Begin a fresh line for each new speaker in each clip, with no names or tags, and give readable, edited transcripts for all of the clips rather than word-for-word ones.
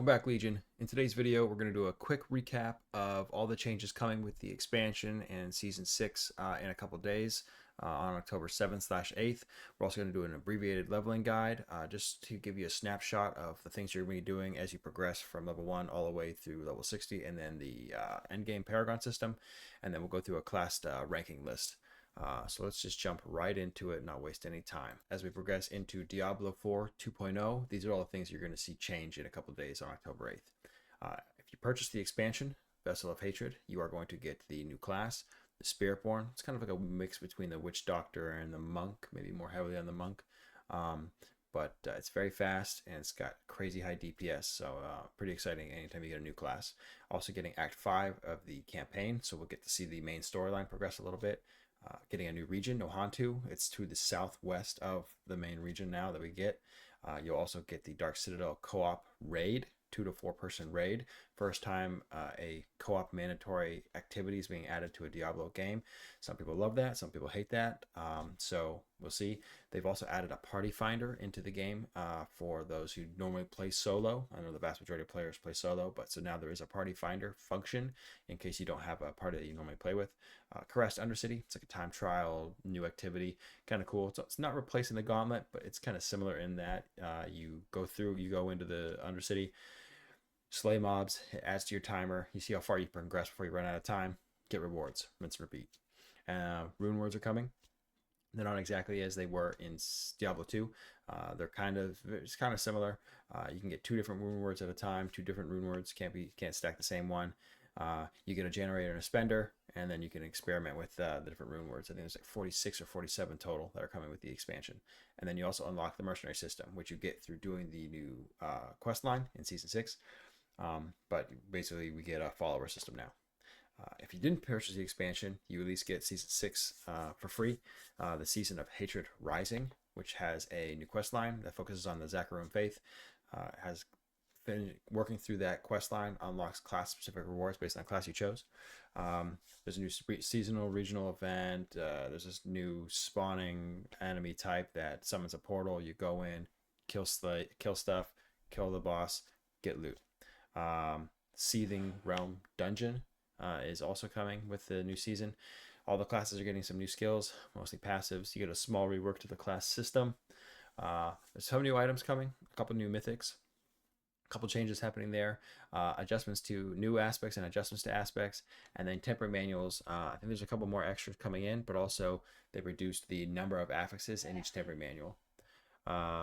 Welcome back, Legion. In today's video, we're going to do a quick recap of all the changes coming with the expansion and Season 6 in a couple days on October 7th/8th. We're also going to do an abbreviated leveling guide just to give you a snapshot of the things you're going to be doing as you progress from level 1 all the way through level 60, and then the endgame Paragon system, and then we'll go through a class ranking list. So let's just jump right into it and not waste any time. As we progress into Diablo 4 2.0, these are all the things you're going to see change in a couple of days on October 8th. If you purchase the expansion, Vessel of Hatred, you are going to get the new class, the Spiritborn. It's kind of like a mix between the Witch Doctor and the Monk, maybe more heavily on the Monk. But it's very fast and it's got crazy high DPS, so pretty exciting anytime you get a new class. Also getting Act 5 of the campaign, so we'll get to see the main storyline progress a little bit. Getting a new region, Nohantu. It's to the southwest of the main region now that we get. You'll also get the Dark Citadel co-op raid, 2 to 4 person raid. First time a co-op mandatory activity is being added to a Diablo game. Some people love that, some people hate that. So we'll see. They've also added a party finder into the game for those who normally play solo. I know the vast majority of players play solo, but so now there is a party finder function in case you don't have a party that you normally play with. Caressed Undercity, it's like a time trial, new activity, kind of cool. So it's not replacing the Gauntlet, but it's kind of similar in that you go into the Undercity, slay mobs, it adds to your timer, you see how far you progress before you run out of time, get rewards, rinse and repeat. Rune words are coming. They're not exactly as they were in Diablo 2. It's kind of similar. You can get 2 different rune words at a time. 2 different rune words can't stack the same one. You get a generator and a spender, and then you can experiment with the different rune words. I think there's like 46 or 47 total that are coming with the expansion. And then you also unlock the mercenary system, which you get through doing the new quest line in Season 6. But basically, we get a follower system now. If you didn't purchase the expansion, you at least get Season 6 for free. The Season of Hatred Rising, which has a new quest line that focuses on the Zakarum faith, has been working through that quest line, unlocks class specific rewards based on the class you chose. There's a new seasonal regional event. There's this new spawning enemy type that summons a portal. You go in, kill stuff, kill the boss, get loot. Seething Realm Dungeon is also coming with the new season. All the classes are getting some new skills, mostly passives. You get a small rework to the class system. There's some new items coming, a couple new mythics, a couple changes happening there, adjustments to new aspects and adjustments to aspects, and then temporary manuals. I think there's a couple more extras coming in, but also they reduced the number of affixes in each temporary manual.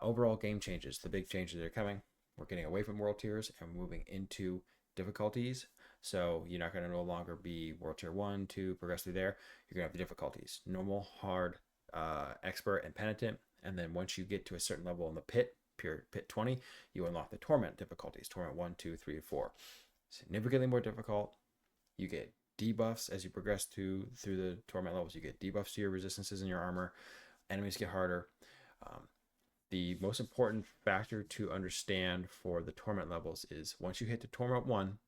Overall game changes, the big changes that are coming. We're getting away from world tiers and moving into difficulties. So you're not going to no longer be world tier 1, 2, progress through there. You're going to have the difficulties: normal, hard, expert, and penitent. And then once you get to a certain level in the pit, pure pit 20, you unlock the torment difficulties: torment 1, 2, 3, and 4. Significantly more difficult. You get debuffs as you progress through the torment levels. You get debuffs to your resistances in your armor. Enemies get harder. The most important factor to understand for the torment levels is once you hit the torment 1,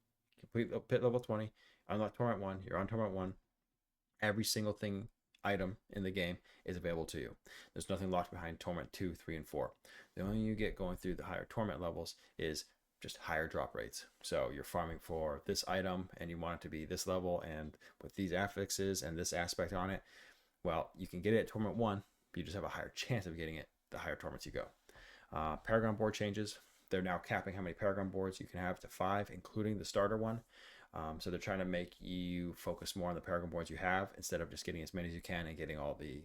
complete pit level 20, unlock torment 1, you're on torment 1, every single item in the game is available to you. There's nothing locked behind torment 2, 3, and 4. The only thing you get going through the higher torment levels is just higher drop rates. So you're farming for this item and you want it to be this level and with these affixes and this aspect on it, well, you can get it at torment 1, but you just have a higher chance of getting it the higher torments you go. Paragon board changes. They're now capping how many Paragon boards you can have to 5, including the starter one. So they're trying to make you focus more on the Paragon boards you have instead of just getting as many as you can and getting all the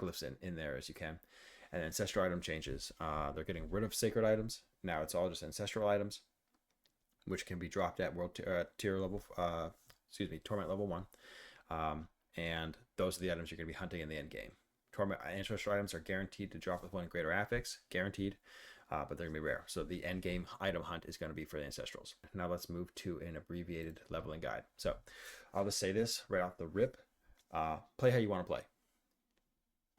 glyphs in there as you can. And ancestral item changes. They're getting rid of sacred items. Now it's all just ancestral items, which can be dropped at tier level, torment level 1. And those are the items you're going to be hunting in the end game. Torment ancestral items are guaranteed to drop with 1 greater affix, guaranteed, but they're going to be rare. So the end game item hunt is going to be for the ancestrals. Now let's move to an abbreviated leveling guide. So I'll just say this right off the rip: play how you want to play.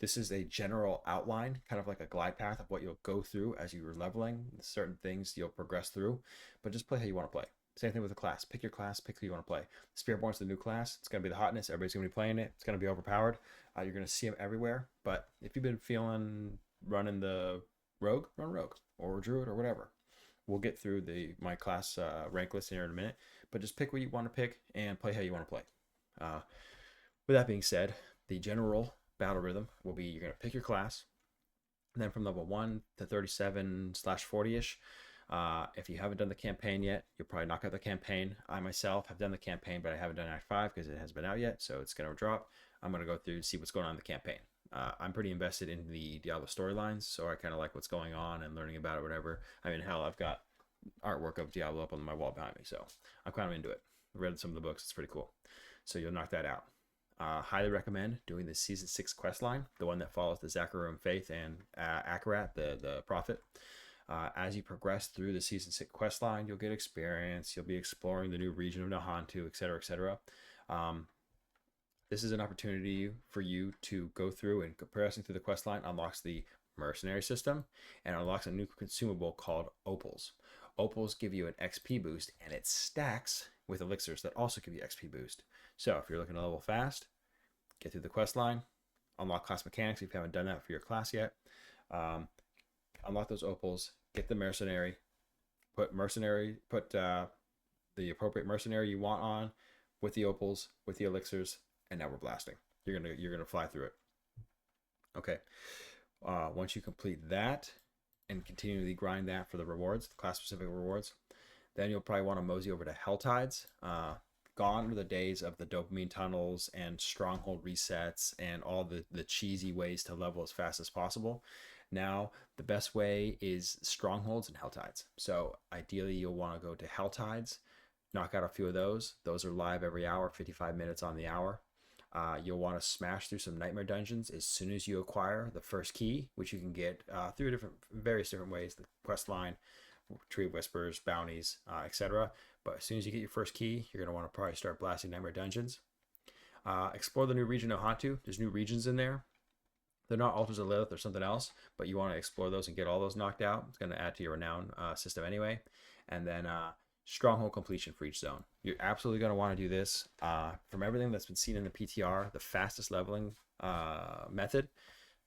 This is a general outline, kind of like a glide path of what you'll go through as you're leveling. Certain things you'll progress through, but just play how you want to play. Same thing with the class. Pick your class, pick who you want to play. Spiritborn's the new class. It's going to be the hotness. Everybody's going to be playing it. It's going to be overpowered. You're going to see them everywhere. But if you've been feeling running the rogue, run rogue or druid or whatever. we'll get through my class rank list here in a minute, but just pick what you want to pick and play how you want to play. With that being said, the general battle rhythm will be you're going to pick your class, and then from level 1 to 37/40ish. If you haven't done the campaign yet, you'll probably knock out the campaign. I myself have done the campaign, but I haven't done Act 5 because it hasn't been out yet, so it's going to drop. I'm going to go through and see what's going on in the campaign. I'm pretty invested in the Diablo storylines, so I kind of like what's going on and learning about it, whatever. I mean, hell, I've got artwork of Diablo up on my wall behind me, so I'm kind of into it. I read some of the books, it's pretty cool. So you'll knock that out. Highly recommend doing the Season 6 quest line, the one that follows the Zakarum Faith and Akarat, the prophet. As you progress through the Season 6 quest line, you'll get experience, you'll be exploring the new region of Nahantu, etc., etc. This is an opportunity for you to go through, and progressing through the quest line unlocks the mercenary system and unlocks a new consumable called opals. Opals give you an XP boost, and it stacks with elixirs that also give you XP boost. So if you're looking to level fast, get through the quest line, unlock class mechanics if you haven't done that for your class yet. Unlock those opals, get the mercenary, put the appropriate mercenary you want on with the opals, with the elixirs, and now we're blasting. You're gonna fly through it. Okay. Once you complete that and continually grind that for the rewards, the class specific rewards, then you'll probably want to mosey over to Helltides. Gone are the days of the dopamine tunnels and stronghold resets and all the cheesy ways to level as fast as possible. Now, the best way is strongholds and Helltides. So ideally, you'll want to go to Helltides, knock out a few of those. Those are live every hour, 55 minutes on the hour. You'll want to smash through some nightmare dungeons as soon as you acquire the first key, which you can get through various different ways, the quest line, Tree of Whispers, bounties, etc. But as soon as you get your first key, you're going to want to probably start blasting nightmare dungeons. Explore the new region of Nahantu. There's new regions in there. They're not altars of Lilith or something else, but you want to explore those and get all those knocked out. It's going to add to your renown system anyway. And then stronghold completion for each zone. You're absolutely going to want to do this. From everything that's been seen in the PTR, the fastest leveling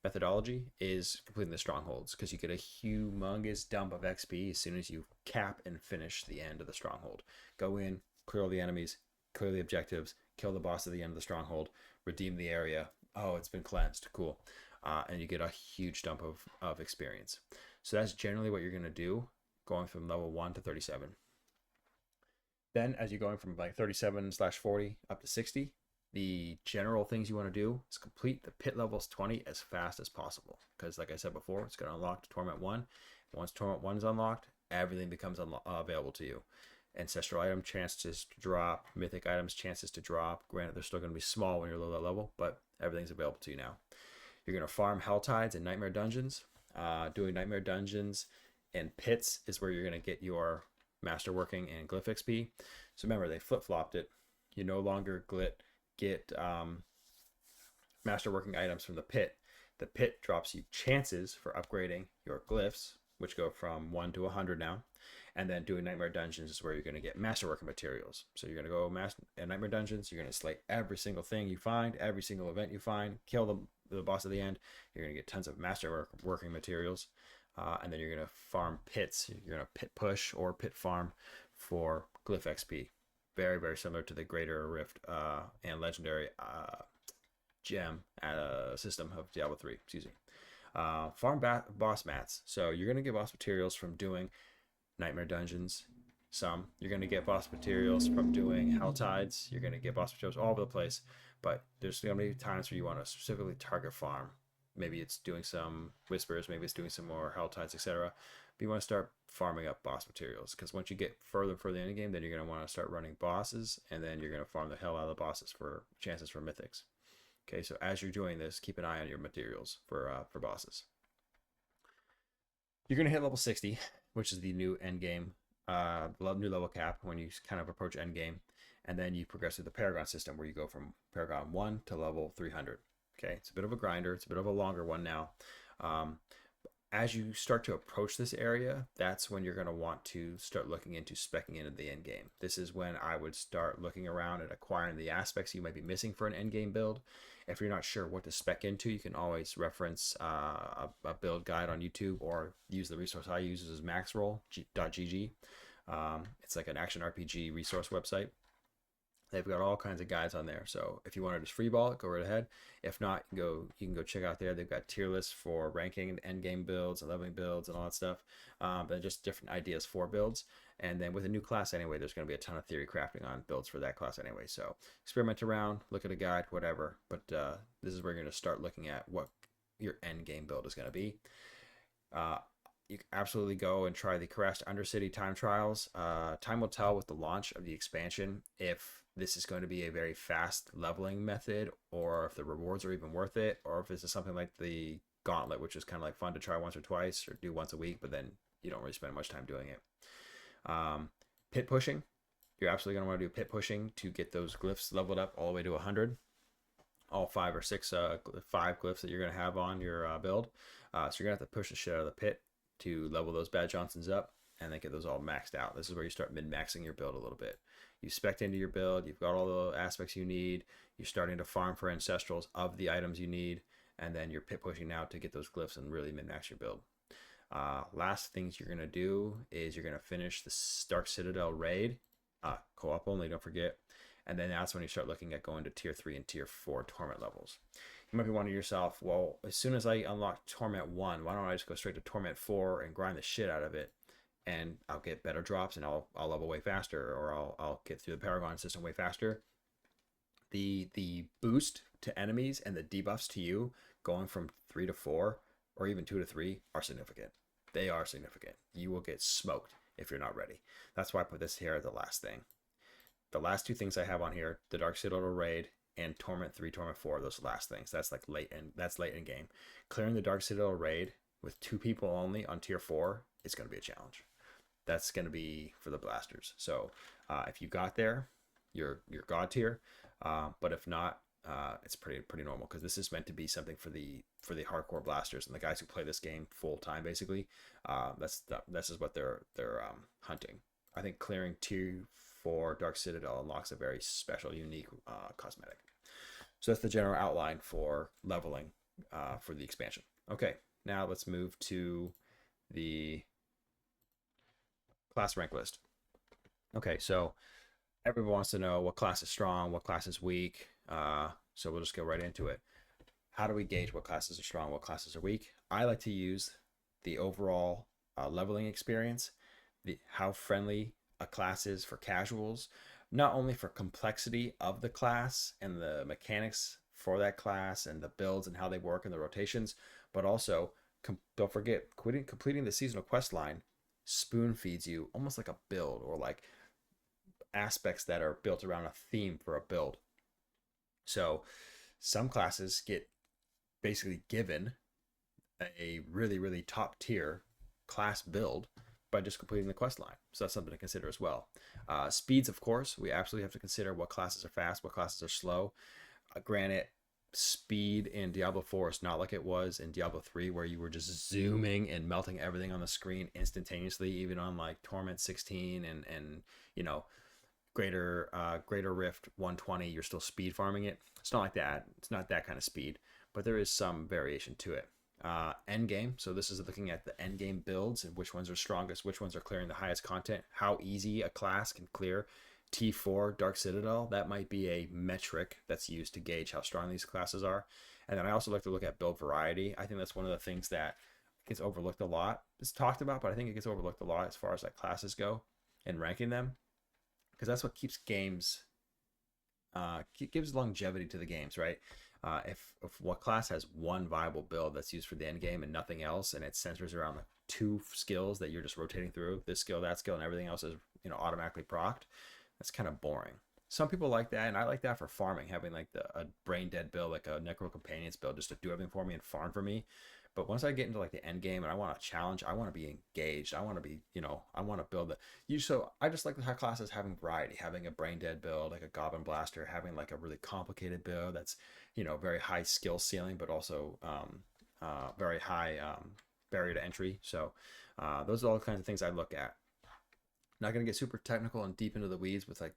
methodology is completing the strongholds, because you get a humongous dump of XP as soon as you cap and finish the end of the stronghold. Go in, clear all the enemies, clear the objectives, kill the boss at the end of the stronghold, redeem the area. Oh, it's been cleansed. Cool. And you get a huge dump of experience. So that's generally what you're going to do, going from level 1 to 37. Then as you're going from like 37/40 up to 60, the general things you want to do is complete the pit levels 20 as fast as possible. Because like I said before, it's going to unlock Torment 1. Once Torment 1 is unlocked, everything becomes available to you. Ancestral item chances to drop, mythic items chances to drop. Granted, they're still going to be small when you're low that level, but everything's available to you now. You're going to farm Helltides and Nightmare Dungeons. Doing Nightmare Dungeons and pits is where you're going to get your Masterworking and Glyph XP. So remember, they flip-flopped it. You no longer get Masterworking items from the pit. The pit drops you chances for upgrading your glyphs, which go from 1 to 100 now. And then doing Nightmare Dungeons is where you're going to get Masterworking materials. So you're going to go Nightmare Dungeons. You're going to slay every single thing you find, every single event you find, kill the boss at the end. You're going to get tons of Masterworking materials. And then you're going to farm pits. You're going to pit push or pit farm for Glyph XP. Very, very similar to the Greater Rift and Legendary gem system of Diablo 3. Excuse me. Farm boss mats. So you're going to get boss materials from doing Nightmare Dungeons. You're going to get boss materials from doing Helltides. You're going to get boss materials all over the place. But there's going to be times where you want to specifically target farm. Maybe it's doing some Whispers, maybe it's doing some more Helltides, etc. But you want to start farming up boss materials, because once you get further and further in the game, then you're going to want to start running bosses, and then you're going to farm the hell out of the bosses for chances for mythics. Okay, so as you're doing this, keep an eye on your materials for bosses. You're going to hit level 60, which is the new end game, new level cap when you kind of approach end game, and then you progress through the Paragon system, where you go from Paragon 1 to level 300. Okay, it's a bit of a grinder. It's a bit of a longer one now. as you start to approach this area, that's when you're going to want to start looking into specking into the end game. This is when I would start looking around at acquiring the aspects you might be missing for an end game build. If you're not sure what to spec into, you can always reference a build guide on YouTube, or use the resource I use, as maxroll.gg. It's like an action RPG resource website. They've got all kinds of guides on there. So if you want to just freeball it, go right ahead. If not, you can go check out there. They've got tier lists for ranking and end game builds and leveling builds and all that stuff. But just different ideas for builds. And then with a new class anyway, there's going to be a ton of theory crafting on builds for that class anyway. So experiment around, look at a guide, whatever. But this is where you're going to start looking at what your end game build is going to be. You can absolutely go and try the Crashed Undercity time trials. Time will tell with the launch of the expansion if this is going to be a very fast leveling method, or if the rewards are even worth it, or if this is something like the Gauntlet, which is kind of like fun to try once or twice or do once a week, but then you don't really spend much time doing it. Pit pushing. You're absolutely going to want to do pit pushing to get those glyphs leveled up all the way to 100. All 5 or 6, 5 glyphs that you're going to have on your build. So you're going to have to push the shit out of the pit to level those Bad Johnsons up and then get those all maxed out. This is where you start min-maxing your build a little bit. You spec into your build, you've got all the aspects you need, you're starting to farm for ancestrals of the items you need, and then you're pit pushing now to get those glyphs and really min-max your build. Last things you're going to do is you're going to finish the Dark Citadel raid, co-op only, don't forget, and then that's when you start looking at going to tier 3 and tier 4 torment levels. You might be wondering to yourself, well, as soon as I unlock Torment 1, why don't I just go straight to Torment 4 and grind the shit out of it, and I'll get better drops and I'll level way faster, or I'll get through the Paragon system way faster. The boost to enemies and the debuffs to you going from 3 to 4 or even 2 to 3 are significant. They are significant. You will get smoked if you're not ready. That's why I put this here as the last thing. The last 2 things I have on here, the Dark Citadel raid and Torment 3, Torment 4, those last things. That's like late in game. Clearing the Dark Citadel raid with 2 people only on tier 4 is going to be a challenge. That's going to be for the blasters. So if you got there, you're god tier. But if not, it's pretty normal, because this is meant to be something for the hardcore blasters and the guys who play this game full time. Basically, this is what they're hunting. I think clearing tier 4 Dark Citadel unlocks a very special, unique cosmetic. So that's the general outline for leveling for the expansion. Okay, now let's move to the class rank list. Okay, so everyone wants to know what class is strong, what class is weak. So we'll just go right into it. How do we gauge what classes are strong, what classes are weak? I like to use the overall leveling experience, how friendly a class is for casuals, not only for complexity of the class and the mechanics for that class and the builds and how they work and the rotations, but also don't forget, completing the seasonal quest line spoon feeds you almost like a build, or like aspects that are built around a theme for a build. So some classes get basically given a really, really top tier class build by just completing the quest line. So that's something to consider as well. Speeds, of course, we absolutely have to consider what classes are fast, what classes are slow. Granted, speed in Diablo 4 is not like it was in Diablo 3, where you were just zooming and melting everything on the screen instantaneously. Even on like Torment 16 and you know, Greater Rift 120, you're still speed farming it. It's not like that. It's not that kind of speed, but there is some variation to it. End game, so this is looking at the end game builds and which ones are strongest, which ones are clearing the highest content, how easy a class can clear T4 Dark Citadel. That might be a metric that's used to gauge how strong these classes are. And then I also like to look at build variety. I think that's one of the things that gets overlooked a lot. It's talked about, but I think it gets overlooked a lot as far as like classes go and ranking them, because that's what keeps games gives longevity to the games, right? If what class has one viable build that's used for the end game and nothing else, and it centers around the 2 skills that you're just rotating through, this skill, that skill, and everything else is, you know, automatically procced, that's kind of boring. Some people like that, and I like that for farming, having like a brain dead build, like a Necro Companions build, just to do everything for me and farm for me. But once I get into like the end game and I want a challenge, I want to be engaged. I want to be, you know, I want to build it. So I just like how classes having variety, having a brain dead build, like a Goblin Blaster, having like a really complicated build that's, you know, very high skill ceiling, but also very high barrier to entry. So those are all the kinds of things I look at. Not going to get super technical and deep into the weeds with like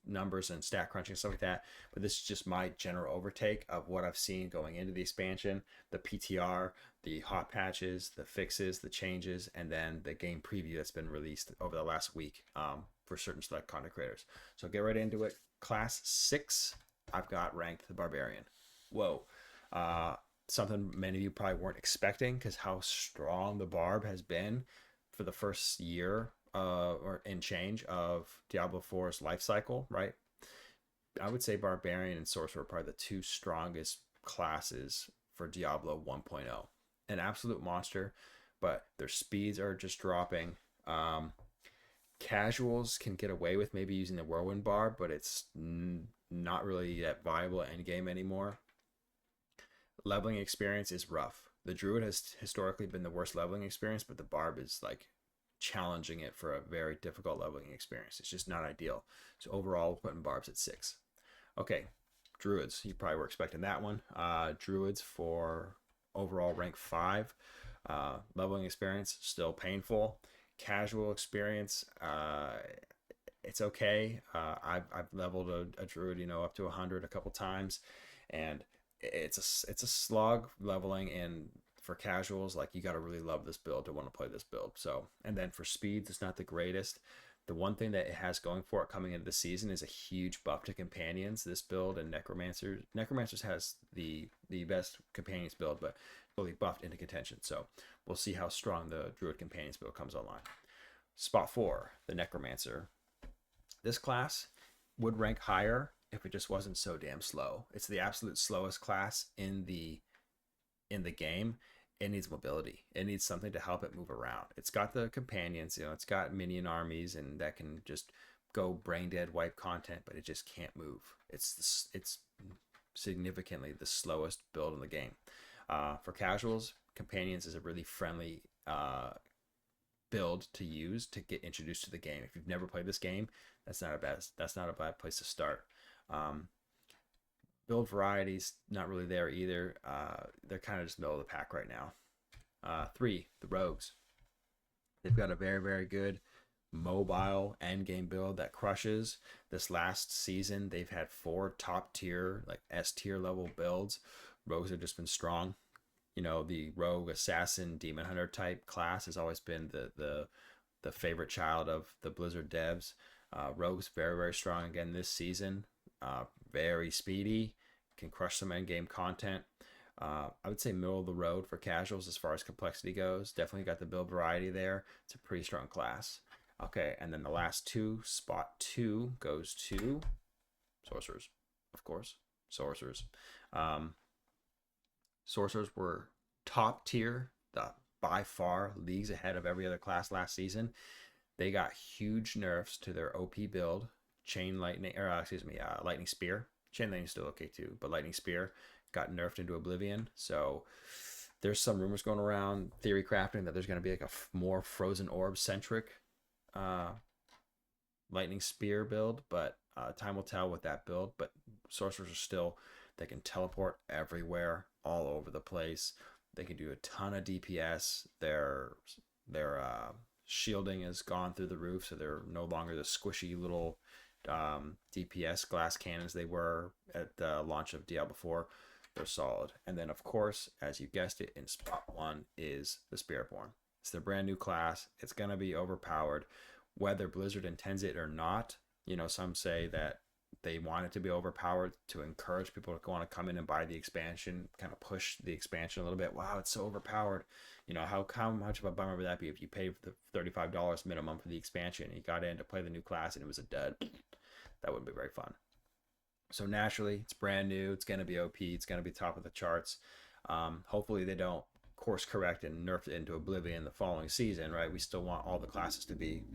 numbers and stat crunching and stuff like that, but this is just my general overtake of what I've seen going into the expansion, the PTR, the hot patches, the fixes, the changes, and then the game preview that's been released over the last week for certain select content creators. So get right into it. Class 6, I've got ranked the Barbarian. Whoa. Something many of you probably weren't expecting, because how strong the Barb has been for the first year or in change of Diablo 4's life cycle, right? I would say Barbarian and Sorcerer are probably the two strongest classes for Diablo 1.0. An absolute monster, but their speeds are just dropping. Casuals can get away with maybe using the Whirlwind Barb, but it's not really that viable end game anymore. Leveling experience is rough. The Druid has historically been the worst leveling experience, but the Barb is like challenging it for a very difficult leveling experience. It's just not ideal. So overall, we're putting Barbs at 6. Okay, Druids. You probably were expecting that one. Druids for overall rank 5. Leveling experience, still painful. Casual experience, it's okay. I've leveled a Druid, up to 100 a couple times, and it's a slog leveling, and for casuals, like, you got to really love this build to want to play this build. So, and then for speeds, it's not the greatest. The one thing that it has going for it coming into the season is a huge buff to companions. This build and Necromancers has the best companions build, but fully buffed into contention. So we'll see how strong the Druid companions build comes online. Spot 4, the Necromancer. This class would rank higher if it just wasn't so damn slow. It's the absolute slowest class in the game. It needs mobility. It needs something to help it move around. It's got the companions, it's got minion armies, and that can just go brain dead wipe content, but it just can't move. It's significantly the slowest build in the game. For casuals, companions is a really friendly build to use to get introduced to the game. If you've never played this game, that's not a bad place to start. Build varieties not really there either. They're kind of just middle of the pack right now. 3, the Rogues. They've got a very, very good mobile end game build that crushes. This last season, they've had 4 top tier, like S tier level builds. Rogues have just been strong. The rogue assassin demon hunter type class has always been the favorite child of the Blizzard devs. Rogue's very, very strong again this season. Very speedy, can crush some end game content. I would say middle of the road for casuals as far as complexity goes. Definitely got the build variety there. It's a pretty strong class. Okay, and then the last 2, spot 2 goes to Sorcerers, of course. Sorcerers. Sorcerers were top tier, by far leagues ahead of every other class last season. They got huge nerfs to their OP build. Lightning Spear. Chain Lightning is still okay too, but Lightning Spear got nerfed into Oblivion. So there's some rumors going around, theory crafting, that there's going to be like a more Frozen Orb centric Lightning Spear build, but time will tell with that build. But Sorcerers are still, they can teleport everywhere, all over the place. They can do a ton of DPS. Their shielding has gone through the roof, so they're no longer the squishy little DPS glass cannons they were at the launch of Diablo 4. They're solid. And then, of course, as you guessed it, in spot 1 is the Spiritborn. It's their brand new class. It's going to be overpowered, whether Blizzard intends it or not. Some say that they want it to be overpowered to encourage people to want to come in and buy the expansion, kind of push the expansion a little bit. Wow, it's so overpowered. How much of a bummer would that be if you paid the $35 minimum for the expansion and you got in to play the new class and it was a dud? That wouldn't be very fun. So naturally, it's brand new. It's going to be OP. It's going to be top of the charts. Hopefully they don't course correct and nerf it into Oblivion the following season, right? We still want all the classes to be,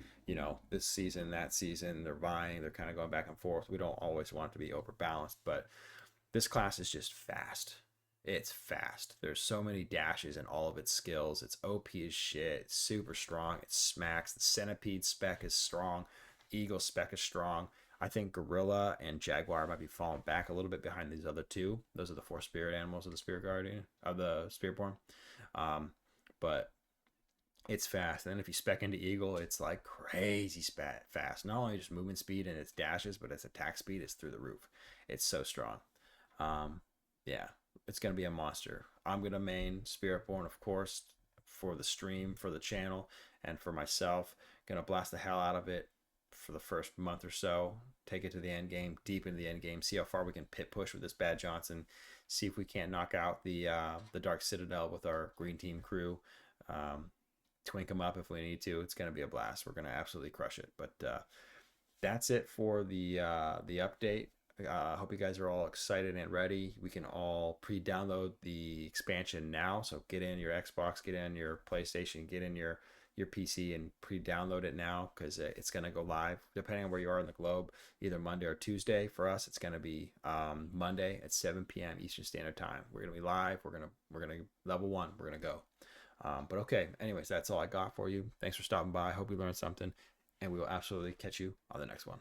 this season, that season. They're vying. They're kind of going back and forth. We don't always want it to be overbalanced, but this class is just fast. It's fast. There's so many dashes in all of its skills. It's OP as shit. It's super strong. It smacks. The Centipede spec is strong. Eagle spec is strong. I think Gorilla and Jaguar might be falling back a little bit behind these other 2. Those are the 4 spirit animals of the Spirit Guardian, of the Spiritborn. But it's fast. And then if you spec into Eagle, it's like crazy fast. Not only just movement speed and its dashes, but its attack speed is through the roof. It's so strong. Yeah, it's gonna be a monster. I'm gonna main Spiritborn, of course, for the stream, for the channel, and for myself. Gonna blast the hell out of it for the first month or so. Take it to the end game, deep into the end game. See how far we can pit push with this Bad Johnson. See if we can't knock out the Dark Citadel with our green team crew. Twink them up if we need to. It's gonna be a blast. We're gonna absolutely crush it. But that's it for the update. I hope you guys are all excited and ready. We can all pre-download the expansion now. So get in your Xbox, get in your PlayStation, get in your PC and pre-download it now, because it's going to go live depending on where you are in the globe, either Monday or Tuesday. For us, it's going to be Monday at 7 p.m. Eastern Standard Time. We're going to be live. We're gonna level 1. We're gonna go. But okay, anyways, that's all I got for you. Thanks for stopping by. I hope you learned something, and we will absolutely catch you on the next one.